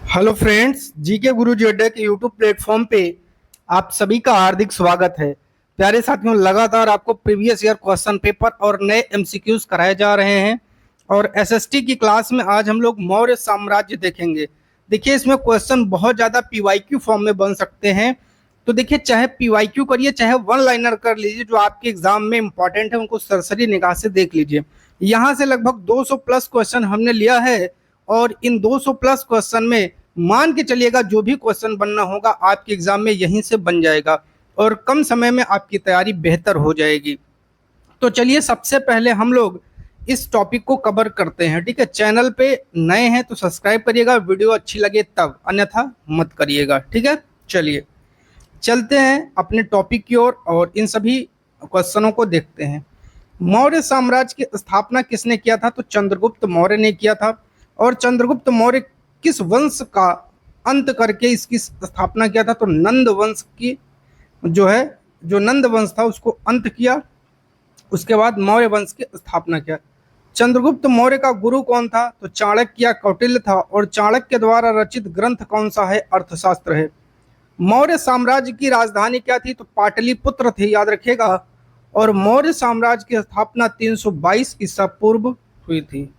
Hello friends, GK गुरुजी अड्डा के YouTube platform पे आप सभी का हार्दिक स्वागत है। प्यारे साथियों, लगातार आपको प्रीवियस ईयर क्वेश्चन पेपर और नए एमसीक्यूज कराए जा रहे हैं और एसएसटी की क्लास में आज हम लोग मौर्य साम्राज्य देखेंगे। देखिए, इसमें क्वेश्चन बहुत ज़्यादा पीवाईक्यू फॉर्म में बन सकते हैं। तो देखिए, चाहे पीवाईक्यू करिए चाहे वन लाइनर कर लीजिए, जो आपके एग्जाम में इंपॉर्टेंट है उनको सरसरी निगाह से देख लीजिए। यहाँ से लगभग 200 प्लस क्वेश्चन हमने लिया है और इन 200 प्लस क्वेश्चन में मान के चलिएगा जो भी क्वेश्चन बनना होगा आपके एग्जाम में यहीं से बन जाएगा और कम समय में आपकी तैयारी बेहतर हो जाएगी। तो चलिए, सबसे पहले हम लोग इस टॉपिक को कवर करते हैं। ठीक है, चैनल पे नए हैं तो सब्सक्राइब करिएगा, वीडियो अच्छी लगे तब, अन्यथा मत करिएगा। ठीक है, चलिए चलते हैं अपने टॉपिक की ओर और इन सभी क्वेश्चनों को देखते हैं। मौर्य साम्राज्य की स्थापना किसने किया था? तो चंद्रगुप्त मौर्य ने किया था। और चंद्रगुप्त मौर्य किस वंश का अंत करके इसकी स्थापना किया था? तो नंद वंश की जो नंद वंश था उसको अंत किया, उसके बाद मौर्य वंश की स्थापना किया। चंद्रगुप्त मौर्य का गुरु कौन था? तो चाणक्य या कौटिल्य था। और चाणक्य द्वारा रचित ग्रंथ कौन सा है? अर्थशास्त्र है। मौर्य साम्राज्य की राजधानी क्या थी? तो पाटलिपुत्र थी, याद रखिएगा। और मौर्य साम्राज्य की स्थापना 322 ईसा पूर्व हुई थी।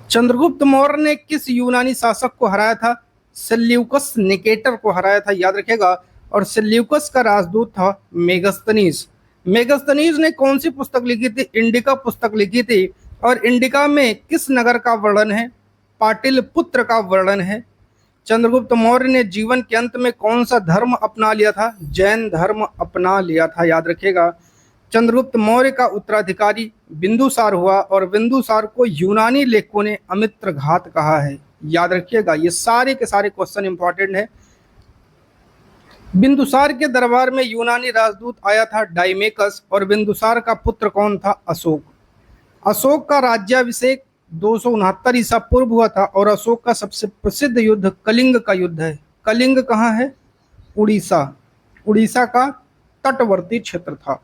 चंद्रगुप्त मौर्य ने किस यूनानी शासक को हराया था? सेल्यूकस निकेटर को हराया था, याद रखेगा। और सेल्यूकस का राजदूत था मेगस्थनीज। मेगस्थनीज ने कौन सी पुस्तक लिखी थी? इंडिका पुस्तक लिखी थी। और इंडिका में किस नगर का वर्णन है? पाटलिपुत्र का वर्णन है। चंद्रगुप्त मौर्य ने जीवन के अंत में कौन सा धर्म अपना लिया था? जैन धर्म अपना लिया था, याद रखिएगा। चंद्रगुप्त मौर्य का उत्तराधिकारी बिंदुसार हुआ और बिंदुसार को यूनानी लेखकों ने अमित्र घात कहा है, याद रखिएगा। ये सारे के सारे क्वेश्चन इंपॉर्टेंट है। बिंदुसार के दरबार में यूनानी राजदूत आया था डाइमेकस। और बिंदुसार का पुत्र कौन था? अशोक। अशोक का राज्याभिषेक 269 ईसा पूर्व हुआ था। और अशोक का सबसे प्रसिद्ध युद्ध कलिंग का युद्ध है। कलिंग कहाँ है? उड़ीसा। उड़ीसा का तटवर्ती क्षेत्र था।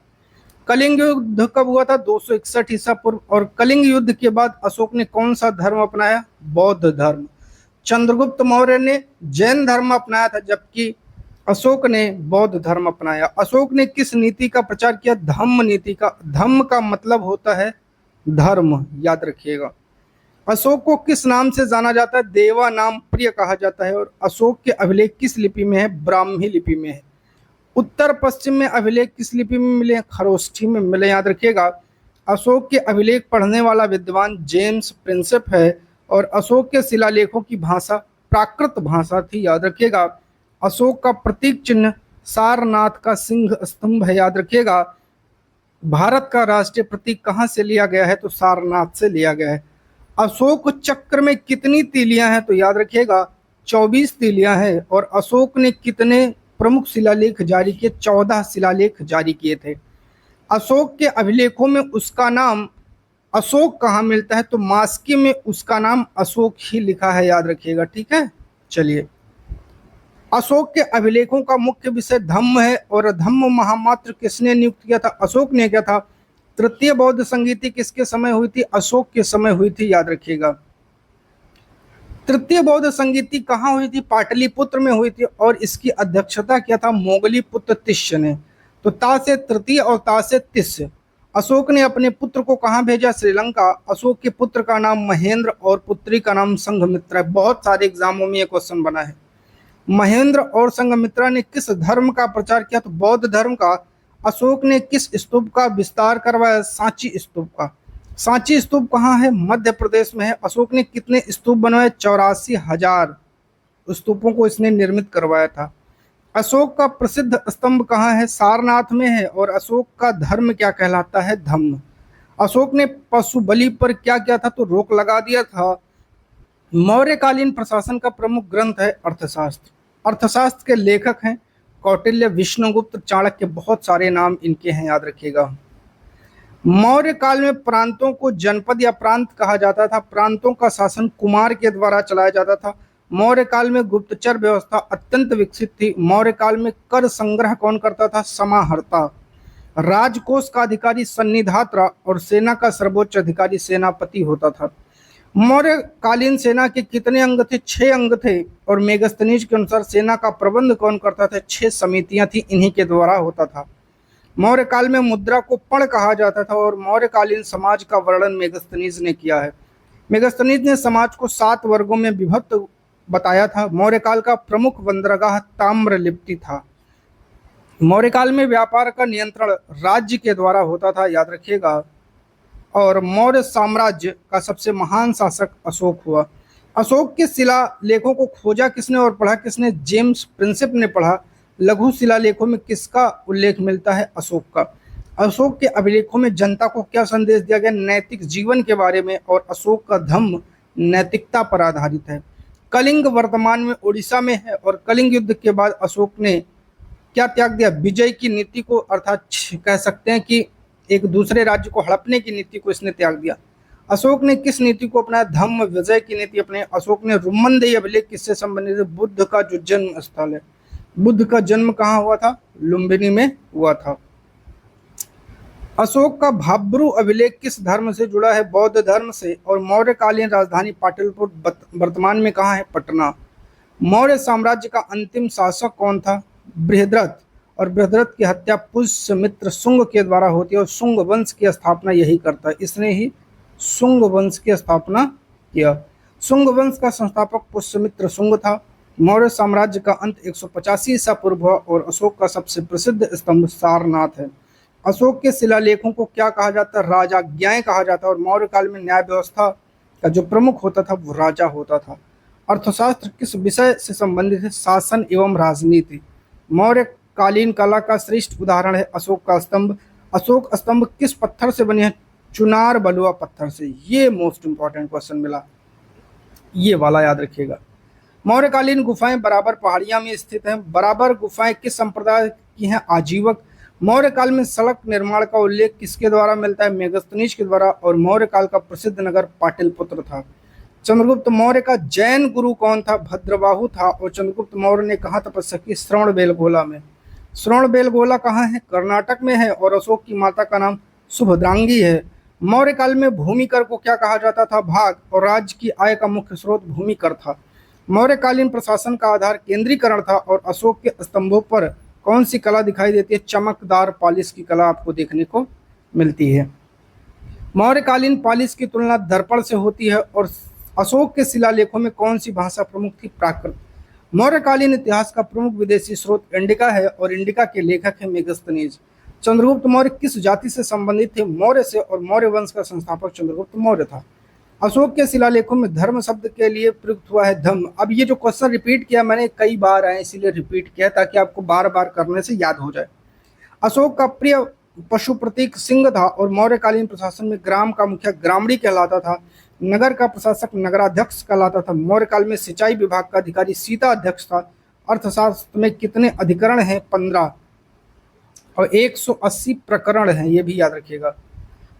कलिंग युद्ध कब हुआ था? 261 ईसा पूर्व। और कलिंग युद्ध के बाद अशोक ने कौन सा धर्म अपनाया? बौद्ध धर्म। चंद्रगुप्त मौर्य ने जैन धर्म अपनाया था, जबकि अशोक ने बौद्ध धर्म अपनाया। अशोक ने किस नीति का प्रचार किया? धम्म नीति का। धम्म का मतलब होता है धर्म, याद रखिएगा। अशोक को किस नाम से जाना जाता है? देवा नाम प्रिय कहा जाता है। और अशोक के अभिलेख किस लिपि में है? ब्राह्मी लिपि में है। उत्तर पश्चिम में अभिलेख किस लिपि में मिले? खरोष्ठी में मिले, याद रखिएगा। अशोक के अभिलेख पढ़ने वाला विद्वान जेम्स प्रिंसेप है। और अशोक के शिलालेखों की भाषा प्राकृत भाषा थी, याद रखिएगा। अशोक का प्रतीक चिन्ह सारनाथ का सिंह स्तंभ है, याद रखिएगा। भारत का राष्ट्रीय प्रतीक कहाँ से लिया गया है? तो सारनाथ से लिया गया है। अशोक चक्र में कितनी तीलियां हैं? तो याद रखिएगा 24 तीलियां हैं। और अशोक ने कितने प्रमुख शिलालेख जारी किए? 14 शिलालेख जारी किए थे। अशोक के अभिलेखों में उसका नाम अशोक कहाँ मिलता है? तो मास्की में उसका नाम अशोक ही लिखा है, याद रखिएगा। ठीक है, चलिए। अशोक के अभिलेखों का मुख्य विषय धम्म है। और धम्म महामात्र किसने नियुक्त किया था? अशोक ने किया था। तृतीय बौद्ध संगीति किसके समय हुई थी? अशोक के समय हुई थी, याद रखिएगा। तृतीय बौद्ध संगीति कहाँ हुई थी? पाटलिपुत्र में हुई थी। और इसकी अध्यक्षता किया था मोगली पुत्र तिष्य ने। तो ता से तृतीय और ता से तिष्य। अशोक ने अपने पुत्र को कहाँ भेजा? श्रीलंका। अशोक के पुत्र का नाम महेंद्र और पुत्री का नाम संघमित्रा है। बहुत सारे एग्जामों में यह क्वेश्चन बना है। महेंद्र और संघमित्रा ने किस धर्म का प्रचार किया? तो बौद्ध धर्म का। अशोक ने किस स्तूप का विस्तार करवाया? सांची स्तूप का। सांची स्तूप कहाँ है? मध्य प्रदेश में है। अशोक ने कितने स्तूप बनवाए? 84,000 स्तूपों को इसने निर्मित करवाया था। अशोक का प्रसिद्ध स्तंभ कहाँ है? सारनाथ में है। और अशोक का धर्म क्या कहलाता है? धम्म। अशोक ने पशु बलि पर क्या किया था? तो रोक लगा दिया था। मौर्यकालीन प्रशासन का प्रमुख ग्रंथ है अर्थशास्त्र। अर्थशास्त्र के लेखक हैं कौटिल्य, विष्णुगुप्त, चाणक्य। बहुत सारे नाम इनके हैं, याद रखिएगा। मौर्य काल में प्रांतों को जनपद या प्रांत कहा जाता था। प्रांतों का शासन कुमार के द्वारा चलाया जाता था। मौर्य काल में गुप्तचर व्यवस्था अत्यंत विकसित थी। मौर्य काल में कर संग्रह कौन करता था? समाहर्ता। राजकोष का अधिकारी सन्निधात्रा और सेना का सर्वोच्च अधिकारी सेनापति होता था। मौर्य कालीन सेना के कितने अंग थे? 6 अंग थे। और मेगस्थनीज के अनुसार सेना का प्रबंध कौन करता था? 6 समितियां थी, इन्हीं के द्वारा होता था। मौर्य काल में मुद्रा को पण कहा जाता था और मौर्यकालीन समाज का वर्णन मेगस्थनीज ने किया है। मेगस्थनीज ने समाज को 7 वर्गों में विभक्त बताया था। मौर्य काल का प्रमुख बंदरगाह ताम्रलिप्ति था। मौर्य काल में व्यापार का नियंत्रण राज्य के द्वारा होता था, याद रखिएगा। और मौर्य साम्राज्य का सबसे महान शासक अशोक हुआ। अशोक के शिलालेखों को खोजा किसने और पढ़ा किसने? जेम्स प्रिंसिप ने पढ़ा। लघु शिलालेखों में किसका उल्लेख मिलता है? अशोक का। अशोक के अभिलेखों में जनता को क्या संदेश दिया गया? नैतिक जीवन के बारे में। और अशोक का धम्म नैतिकता पर आधारित है। कलिंग वर्तमान में उड़ीसा में है और कलिंग युद्ध के बाद अशोक ने क्या त्याग दिया? विजय की नीति को, अर्थात कह सकते हैं कि एक दूसरे राज्य को हड़पने की नीति को इसने त्याग दिया। अशोक ने किस नीति को अपनाया? धम्म विजय की नीति अपने। अशोक ने रुम्मनदेही अभिलेख किससे संबंधित है? बुद्ध का जो जन्म स्थल है। बुद्ध का जन्म कहाँ हुआ था? लुम्बिनी में हुआ था। अशोक का भाब्रू अभिलेख किस धर्म से जुड़ा है? बौद्ध धर्म से। और मौर्यकालीन राजधानी पाटलिपुत्र वर्तमान में कहाँ है? पटना। मौर्य साम्राज्य का अंतिम शासक कौन था? बृहद्रथ। और बृहद्रथ की हत्या पुष्यमित्र शुंग के द्वारा होती है और शुंग वंश की स्थापना यही करता है। इसने ही शुंग वंश की स्थापना किया। शुंग वंश का संस्थापक पुष्यमित्र शुंग था। मौर्य साम्राज्य का अंत 185 ईसा पूर्व हुआ और अशोक का सबसे प्रसिद्ध स्तंभ सारनाथ है। अशोक के शिलालेखों को क्या कहा जाता है? राजाज्ञाएं कहा जाता है। और मौर्य काल में न्याय व्यवस्था का जो प्रमुख होता था वो राजा होता था। अर्थशास्त्र किस विषय से संबंधित है? शासन एवं राजनीति। मौर्य कालीन कला का श्रेष्ठ उदाहरण है अशोक का स्तंभ। अशोक स्तंभ किस पत्थर से बने हैं? चुनार बलुआ पत्थर से। ये मोस्ट इंपॉर्टेंट क्वेश्चन मिला, ये वाला याद रखिएगा। मौर्यकालीन गुफाएं बराबर पहाड़ियां में स्थित हैं। बराबर गुफाएं किस संप्रदाय की हैं? आजीवक। मौर्य काल में सड़क निर्माण का उल्लेख किसके द्वारा मिलता है? मेगस्थनीज के द्वारा। और मौर्य काल का प्रसिद्ध नगर पाटलिपुत्र था। चंद्रगुप्त मौर्य का जैन गुरु कौन था? भद्रबाहु था। और चंद्रगुप्त मौर्य ने कहाँ तपस्या की? श्रवणबेलगोला में। श्रवणबेलगोला कहाँ है? कर्नाटक में है। और अशोक की माता का नाम सुभद्रांगी है। मौर्य काल में भूमि कर को क्या कहा जाता था? भाग। और राज्य की आय का मुख्य स्रोत भूमि कर था। मौर्यकालीन प्रशासन का आधार केंद्रीकरण था। और अशोक के स्तंभों पर कौन सी कला दिखाई देती है? चमकदार पालिश की कला आपको देखने को मिलती है। मौर्यकालीन पालिश की तुलना दर्पण से होती है। और अशोक के शिलालेखों में कौन सी भाषा प्रमुख थी? प्राकृत। मौर्यकालीन इतिहास का प्रमुख विदेशी स्रोत इंडिका है और इंडिका के लेखक है मेगस्थनीज। चंद्रगुप्त मौर्य किस जाति से संबंधित थे? मौर्य से। और मौर्य वंश का संस्थापक चंद्रगुप्त मौर्य था। अशोक के शिलालेखों में धर्म शब्द के लिए प्रयुक्त हुआ है धम्म। अब ये जो क्वेश्चन रिपीट किया मैंने कई बार आए इसीलिए रिपीट किया ताकि आपको बार बार करने से याद हो जाए। अशोक का प्रिय पशु प्रतीक सिंह था। और मौर्यकालीन प्रशासन में ग्राम का मुखिया ग्रामणी कहलाता था। नगर का प्रशासक नगराध्यक्ष कहलाता था। मौर्य काल में सिंचाई विभाग का अधिकारी सीता अध्यक्ष था। अर्थशास्त्र में कितने अधिकरण हैं? 15। और 180 प्रकरण हैं, ये भी याद रखिएगा।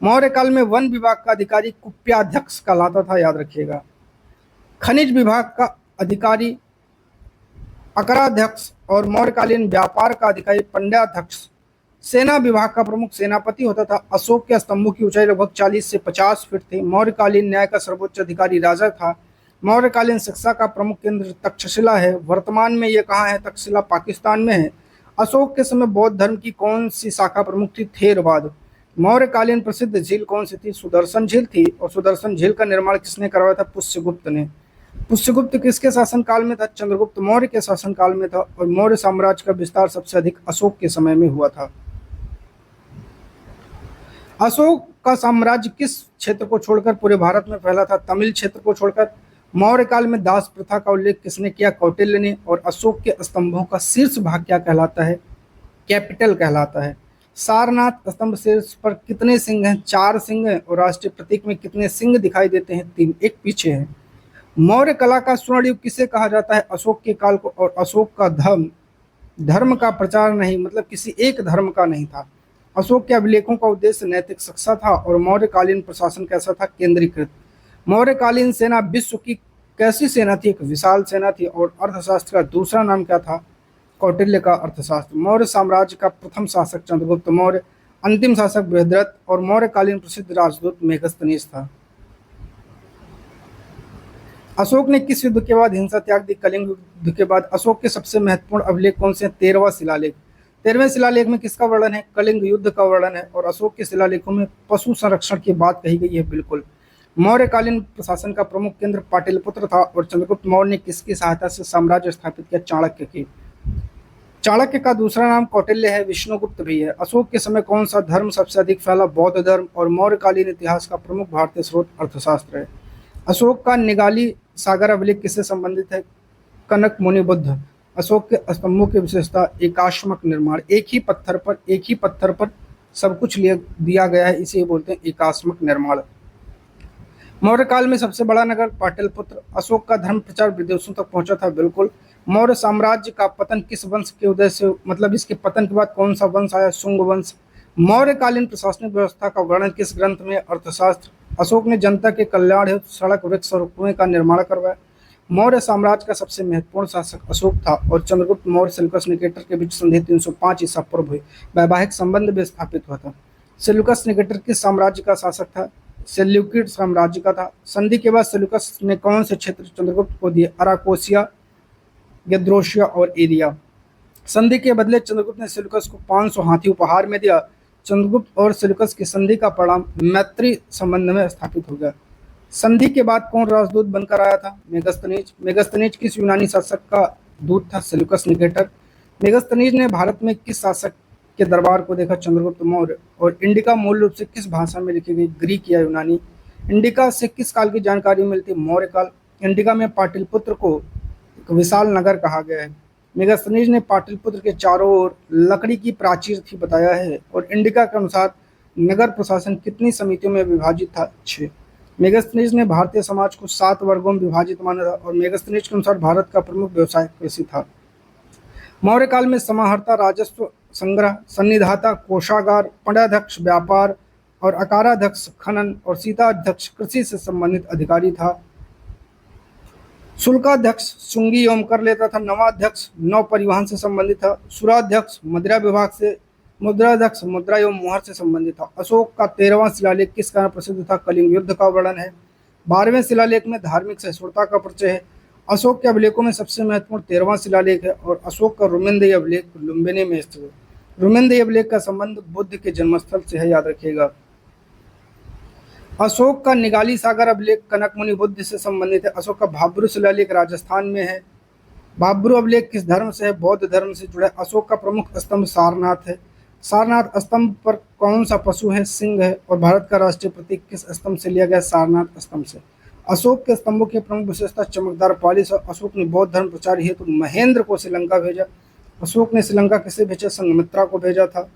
मौर्य काल में वन विभाग का अधिकारी कुप्याध्यक्ष कहलाता था, याद रखिएगा। खनिज विभाग का अधिकारी अकराध्यक्ष और मौर्यकालीन व्यापार का अधिकारी पंड्याध्यक्ष। सेना विभाग का प्रमुख सेनापति होता था। अशोक के स्तंभों की ऊंचाई लगभग 40 से 50 फीट थी। मौर्यकालीन न्याय का सर्वोच्च अधिकारी राजा था। मौर्यकालीन शिक्षा का प्रमुख केंद्र तक्षशिला है। वर्तमान में यह कहाँ है? तक्षशिला पाकिस्तान में है। अशोक के समय बौद्ध धर्म की कौन सी शाखा प्रमुख थी? थेरवाद। मौर्यकालीन प्रसिद्ध झील कौन सी थी? सुदर्शन झील थी। और सुदर्शन झील का निर्माण किसने करवाया था? पुष्यगुप्त ने। पुष्यगुप्त किसके शासनकाल में था? चंद्रगुप्त मौर्य के शासनकाल में था। और मौर्य साम्राज्य का विस्तार सबसे अधिक अशोक के समय में हुआ था। अशोक का साम्राज्य किस क्षेत्र को छोड़कर पूरे भारत में फैला था? तमिल क्षेत्र को छोड़कर। मौर्य काल में दास प्रथा का उल्लेख किसने किया? कौटिल्य ने। और अशोक के स्तंभों का शीर्ष भाग क्या कहलाता है? कैपिटल कहलाता है। सारनाथ स्तंभ शीर्ष पर कितने सिंह हैं? 4 सिंह हैं। और राष्ट्रीय प्रतीक में कितने सिंह दिखाई देते हैं? 3, एक पीछे है। मौर्य कला का स्वर्ण युग किसे कहा जाता है? अशोक के काल को। और अशोक का धर्म का प्रचार नहीं, मतलब किसी एक धर्म का नहीं था। अशोक के अभिलेखों का उद्देश्य नैतिक शिक्षा था। और मौर्यकालीन प्रशासन कैसा था? केंद्रीकृत। मौर्यकालीन सेना विश्व की कैसी सेना थी? एक विशाल सेना थी। और अर्थशास्त्र का दूसरा नाम क्या था? कौटिल्य का अर्थशास्त्र। मौर्य साम्राज्य का प्रथम शासक चंद्रगुप्त मौर्य, अंतिम शासक बृहद्रथ और मौर्यकालीन प्रसिद्ध राजदूत मेगस्थनीज था। अशोक ने किस युद्ध के बाद हिंसा त्याग दी? कलिंग युद्ध के बाद। अशोक के सबसे महत्वपूर्ण अभिलेख कौन से हैं? 13वां शिलालेख। 13वें शिलालेख में किसका वर्णन है? कलिंग युद्ध का वर्णन है। और अशोक के शिलालेखों में पशु संरक्षण की बात कही गई है। बिल्कुल। मौर्यकालीन प्रशासन का प्रमुख केंद्र पाटलिपुत्र था और चंद्रगुप्त मौर्य ने किसकी सहायता से साम्राज्य स्थापित किया? चाणक्य की। चाणक्य का दूसरा नाम कौटिल्य है, विष्णुगुप्त भी है। अशोक के समय कौन सा धर्म सबसे अधिक फैला? बौद्ध धर्म। और मौर्यकालीन इतिहास का प्रमुख भारतीय स्रोत अर्थशास्त्र है। अशोक का निगाली सागर अभिलेख किससे संबंधित है? कनक मुनि बुद्ध। अशोक के स्तंभों की विशेषता एकाश्मक निर्माण, एक ही पत्थर पर सब कुछ दिया गया है, इसे बोलते हैं एकाश्मक निर्माण। मौर्य काल में सबसे बड़ा नगर पाटलिपुत्र। अशोक का धर्म प्रचार विदेशों तक पहुंचा था। बिल्कुल। मौर्य साम्राज्य का पतन किस वंश के उदय से, मतलब इसके पतन के बाद कौन सा वंश आया? शुंग वंश। मौर्यकालीन प्रशासनिक व्यवस्था का वर्णन किस ग्रंथ में? अर्थशास्त्र। अशोक ने जनता के कल्याण हेतु सड़क, वृक्ष और कुएं का निर्माण करवाया। मौर्य साम्राज्य का सबसे महत्वपूर्ण शासक अशोक था और चंद्रगुप्त मौर्य सेल्यूकस निकेटर के बीच संधि 305 ईसा पूर्व हुई। वैवाहिक संबंध भी स्थापित हुआ था। सेल्यूकस निकेटर किस साम्राज्य का शासक था? सेल्यूकिड साम्राज्य का था। संधि के बाद सेल्यूकस ने कौन से क्षेत्र चंद्रगुप्त को दिए? अराकोसिया, गेद्रोशिया और एरिया। संधि के बदले चंद्रगुप्त ने सेल्यूकस को 500 हाथी उपहार में दिया। चंद्रगुप्त और सेल्यूकस की संधि का परिणाम मैत्री संबंध में स्थापित हो गया। संधि के बाद कौन राजदूत बनकर आया था? मेगस्थनीज। मेगस्थनीज किस यूनानी शासक का दूत था? Seleucus Nicator. मेगस्थनीज ने भारत में किस शासक के दरबार को देखा? चंद्रगुप्त मौर्य। और इंडिका मूल रूप से किस भाषा में लिखी गई? ग्रीक या यूनानी। इंडिका से किस काल की जानकारी मिलती? मौर्य काल। इंडिका में पाटलिपुत्र को एक विशाल नगर कहा गया है। मेगस्थनीज ने पाटलिपुत्र के चारों ओर लकड़ी की प्राचीर थी बताया है। और इंडिका के अनुसार नगर प्रशासन कितनी समितियों में विभाजित था? 6। मेगस्थनीज ने भारतीय समाज को 7 वर्गों में विभाजित माना था और मेगस्थनीज के अनुसार भारत का प्रमुख व्यवसाय कृषि था। मौर्य काल में समाहर्ता राजस्व संग्रह, सन्निधाता कोषागार, पंडाध्यक्ष व्यापार और अकाराध्यक्ष खनन और सीताध्यक्ष कृषि से संबंधित अधिकारी था। शुल्काध्यक्ष शुंगी एवं कर लेता था। नवाध्यक्ष नौ परिवहन से संबंधित था। सुराध्यक्ष मुद्रा विभाग से, मुद्राध्यक्ष मुद्रा एवं मुहर से संबंधित था। अशोक का 13वां शिलालेख किस कारण प्रसिद्ध था? कलिंग युद्ध का वर्णन है। 12वें शिलालेख में धार्मिक सहिष्णुता का परिचय है। अशोक के अभिलेखों में सबसे महत्वपूर्ण 13वां शिलालेख है और अशोक का रुमेनदेही अभिलेख लुम्बिनी में स्थित है। रुमेनदेही अभिलेख का संबंध बुद्ध के जन्मस्थल से है, याद रखिएगा। अशोक का निगाली सागर अभिलेख कनक मुनि बुद्ध से संबंधित है। अशोक का भाब्रू शिलालेख राजस्थान में है। भाब्रू अभिलेख किस धर्म से है? बौद्ध धर्म से जुड़ा है। अशोक का प्रमुख स्तंभ सारनाथ है। सारनाथ स्तंभ पर कौन सा पशु है? सिंह है। और भारत का राष्ट्रीय प्रतीक किस स्तंभ से लिया गया? सारनाथ स्तंभ से। अशोक के स्तंभों की प्रमुख विशेषता चमकदार पालिश और अशोक ने बौद्ध धर्म प्रचार हेतु महेंद्र को श्रीलंका भेजा। अशोक ने श्रीलंका किसे भेजा? संघमित्रा को भेजा था।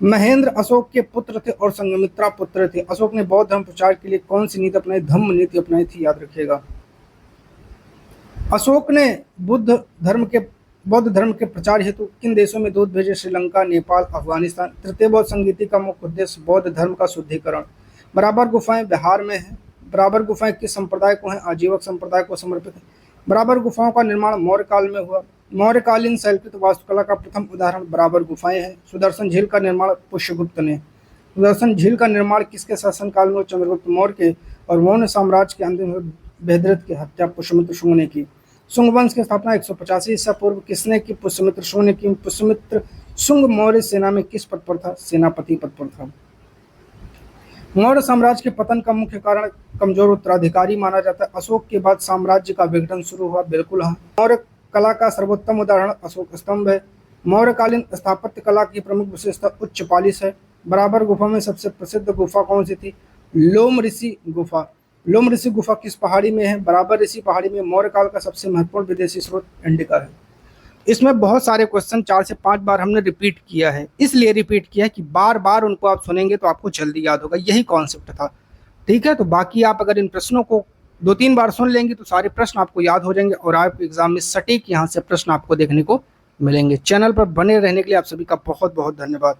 महेंद्र अशोक के पुत्र थे और संघमित्रा पुत्र थे। अशोक ने बौद्ध धर्म प्रचार के लिए कौन सी नीति अपनाई? धम्म नीति अपनाई थी, याद रखिएगा। अशोक ने बौद्ध धर्म के प्रचार हेतु किन देशों में दूत भेजे? श्रीलंका, नेपाल, अफगानिस्तान। तृतीय बौद्ध संगीति का मुख्य उद्देश्य बौद्ध धर्म का शुद्धिकरण। बराबर गुफाएं बिहार में है। बराबर गुफाएं किस संप्रदाय को हैं? आजीवक संप्रदाय को समर्पित है। बराबर गुफाओं का निर्माण मौर्य काल में हुआ। मौर्यकालीन शैलकृत वास्तुकला का प्रथम उदाहरण बराबर गुफाएं हैं। सुदर्शन झील का निर्माण पुष्यगुप्त ने। सुदर्शन झील का निर्माण किसके शासनकाल में? चंद्रगुप्त मौर्य के। और मौर्य साम्राज्य के अंतिम बृहद्रथ की हत्या पुष्यमित्र शुंग ने की। शुंग वंश की स्थापना 185 ईसा पूर्व किसने की? पुष्यमित्र शुंग ने की। पुष्यमित्र शुंग मौर्य सेना में किस पद पर था? सेनापति पद पर था। मौर्य साम्राज्य के पतन का मुख्य कारण कमजोर उत्तराधिकारी माना जाता है। अशोक के बाद साम्राज्य का विघटन शुरू हुआ। बिल्कुल हाँ। मौर्य कला का सर्वोत्तम उदाहरण अशोक स्तंभ है। मौर्यकालीन स्थापत्य कला की प्रमुख विशेषता उच्च पालिश है। बराबर गुफा में सबसे प्रसिद्ध गुफा कौन सी थी? लोम ऋषि गुफा। लोम ऋषि गुफा किस पहाड़ी में है? बराबर ऋषि पहाड़ी में। मौर्य काल का सबसे महत्वपूर्ण विदेशी स्रोत इंडिका है। इसमें बहुत सारे क्वेश्चन 4 से 5 बार हमने रिपीट किया है, इसलिए रिपीट किया है कि बार बार उनको आप सुनेंगे तो आपको जल्दी याद होगा, यही कॉन्सेप्ट था। ठीक है, तो बाकी आप अगर इन प्रश्नों को 2-3 बार सुन लेंगे तो सारे प्रश्न आपको याद हो जाएंगे और आपके एग्जाम में सटीक यहाँ से प्रश्न आपको देखने को मिलेंगे। चैनल पर बने रहने के लिए आप सभी का बहुत बहुत धन्यवाद।